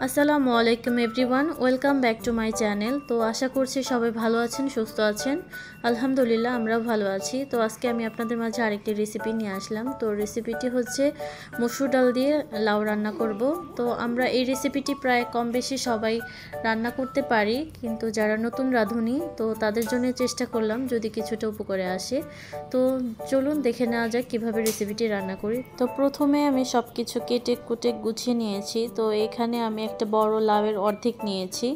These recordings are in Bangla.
আসসালামু আলাইকুম everyone, welcome back to my channel. তো আশা করছি সবাই ভালো আছেন, সুস্থ আছেন। আলহামদুলিল্লাহ আমরাও ভালো আছি। তো আজকে আমি আপনাদের মাঝে আরেকটি রেসিপি নিয়ে আসলাম। তো রেসিপিটি হচ্ছে মসুর ডাল দিয়ে লাউ রান্না করব। তো আমরা এই রেসিপিটি প্রায় কম বেশি সবাই রান্না করতে পারি, কিন্তু যারা নতুন রাঁধুনি তো তাদের জন্য চেষ্টা করলাম যদি কিছুটা উপকারে আসে। তো চলুন দেখে নেওয়া যাক কীভাবে রেসিপিটি রান্না করি। তো প্রথমে আমি সব কিছু কেটে কুটে গুছিয়ে নিয়েছি। তো এখানে আমি একটা বড় লাউয়ের অর্ধেক নিয়েছি।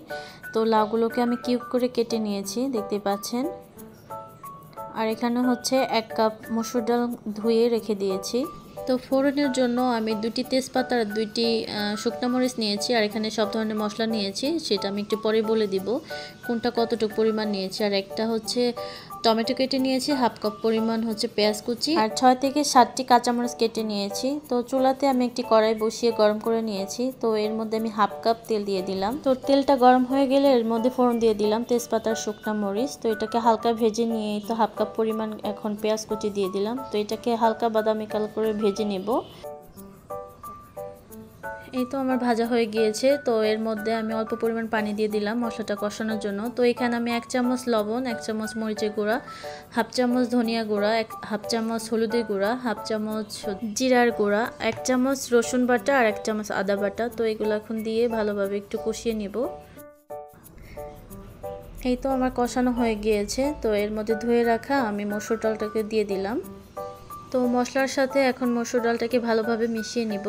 তো লাউগুলোকে আমি কিউব করে কেটে নিয়েছি, দেখতে পাচ্ছেন। আর এখানে হচ্ছে 1 কাপ মসুর ডাল ধুয়ে রেখে দিয়েছি। তো ফোড়নের জন্য আমি 2টি তেজপাতা আর 2টি শুকনো মরিচ নিয়েছি। আর এখানে সব ধরনের মশলা নিয়েছি, সেটা আমি একটু পরে বলে দিব কোনটা কতটুকু পরিমাণ নিয়েছি। আর একটা হচ্ছে টমেটো কেটে নিয়েছি, হাফ কাপ পরিমাণ হচ্ছে পেঁয়াজ কুচি, আর 6 থেকে 7টি কাঁচামরিচ কেটে নিয়েছি। তো চুলাতে আমি একটি কড়াই বসিয়ে গরম করে নিয়েছি। তো এর মধ্যে আমি হাফ কাপ তেল দিয়ে দিলাম। তো তেলটা গরম হয়ে গেলে এর মধ্যে ফোড়ন দিয়ে দিলাম তেজপাতা আর শুকনো মরিচ। তো এটাকে হালকা ভেজে নিয়ে তো হাফ কাপ পরিমাণ এখন পেঁয়াজ কুচি দিয়ে দিলাম। তো এটাকে হালকা বাদামি কালার করে ভেজে নেব। এই তো আমার ভাজা হয়ে গিয়েছে। তো এর মধ্যে আমি অল্প পরিমাণ পানি দিয়ে দিলাম মশলাটা কষানোর জন্য। তো এখানে আমি 1 চামচ লবণ, 1 চামচ মরিচের গুঁড়া, হাফ চামচ ধনিয়া গুঁড়া, হাফ চামচ হলুদের গুঁড়া, হাফ চামচ জিরার গুঁড়া, 1 চামচ রসুন বাটা আর 1 চামচ আদা বাটা। তো এগুলো এখন দিয়ে ভালোভাবে একটু কষিয়ে নেব। এই তো আমার কষানো হয়ে গিয়েছে। তো এর মধ্যে ধুয়ে রাখা আমি মসুর ডালটাকে দিয়ে দিলাম। তো মশলার সাথে এখন মসুর ডালটাকে ভালোভাবে মিশিয়ে নিব।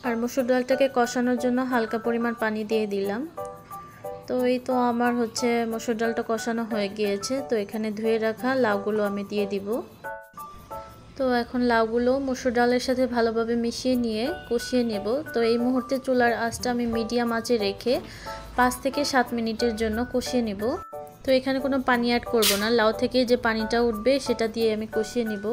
আর মসুর ডালটাকে কষানোর জন্য হালকা পরিমাণ পানি দিয়ে দিলাম। তো এই তো আমার হচ্ছে মসুর ডালটা কষানো হয়ে গিয়েছে। তো এখানে ধুয়ে রাখা লাউগুলো আমি দিয়ে দিব। তো এখন লাউগুলো মসুর ডালের সাথে ভালোভাবে মিশিয়ে নিয়ে কষিয়ে নেব। তো এই মুহূর্তে চুলার আঁচটা আমি মিডিয়াম আঁচে রেখে 5 থেকে 7 মিনিটের জন্য কষিয়ে নেব। তো এখানে কোনো পানি অ্যাড করব না, লাউ থেকে যে পানিটা উঠবে সেটা দিয়ে আমি কষিয়ে নেব।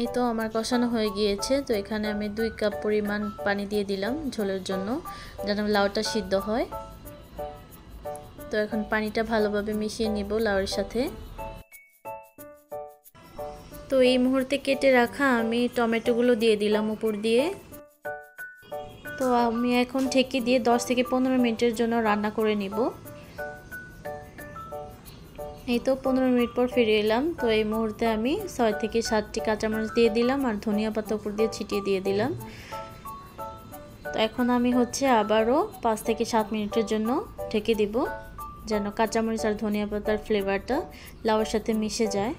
এই তো আমার কষানো হয়ে গিয়েছে। তো এখানে আমি 2 কাপ পরিমাণ পানি দিয়ে দিলাম ঝোলের জন্য, যেন লাউটা সিদ্ধ হয়। তো এখন পানিটা ভালোভাবে মিশিয়ে নিব লাউয়ের সাথে। তো এই মুহূর্তে কেটে রাখা আমি টমেটোগুলো দিয়ে দিলাম উপর দিয়ে। তো আমি এখন ঢেকে দিয়ে 10 থেকে 15 মিনিটের জন্য রান্না করে নিব। এই তো 15 মিনিট পর ফিরে এলাম। তো এই মুহূর্তে আমি 6 থেকে 7টি কাঁচামরিচ দিয়ে দিলাম আর ধনিয়া পাতা উপর দিয়ে ছিটিয়ে দিয়ে দিলাম। তো এখন আমি হচ্ছে আবারও 5 থেকে 7 মিনিটের জন্য ঢেকে দিব, যেন কাঁচামরিচ আর ধনিয়া পাতার ফ্লেভারটা লাউয়ের সাথে মিশে যায়।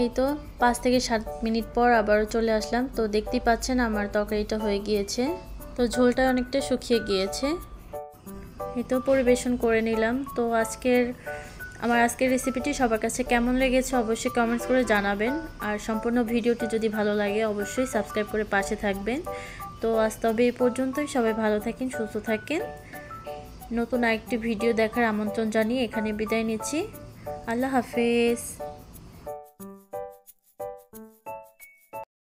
এই তো 5 থেকে 7 মিনিট পর আবারও চলে আসলাম। তো দেখতেই পাচ্ছেন আমার তরকারিটা হয়ে গিয়েছে। তো ঝোলটা অনেকটা শুকিয়ে গিয়েছে। এই তো পরিবেশন করে নিলাম। তো আমার আজকের রেসিপিটি সবার কাছে কেমন লেগেছে অবশ্যই কমেন্টস করে জানাবেন। আর সম্পূর্ণ ভিডিওটি যদি ভালো লাগে অবশ্যই সাবস্ক্রাইব করে পাশে থাকবেন। তো আজ তবে এই পর্যন্তই। সবাই ভালো থাকেন, সুস্থ থাকেন। নতুন আরেকটি ভিডিও দেখার আমন্ত্রণ জানিয়ে এখানে বিদায় নিচ্ছি। আল্লাহ হাফেজ।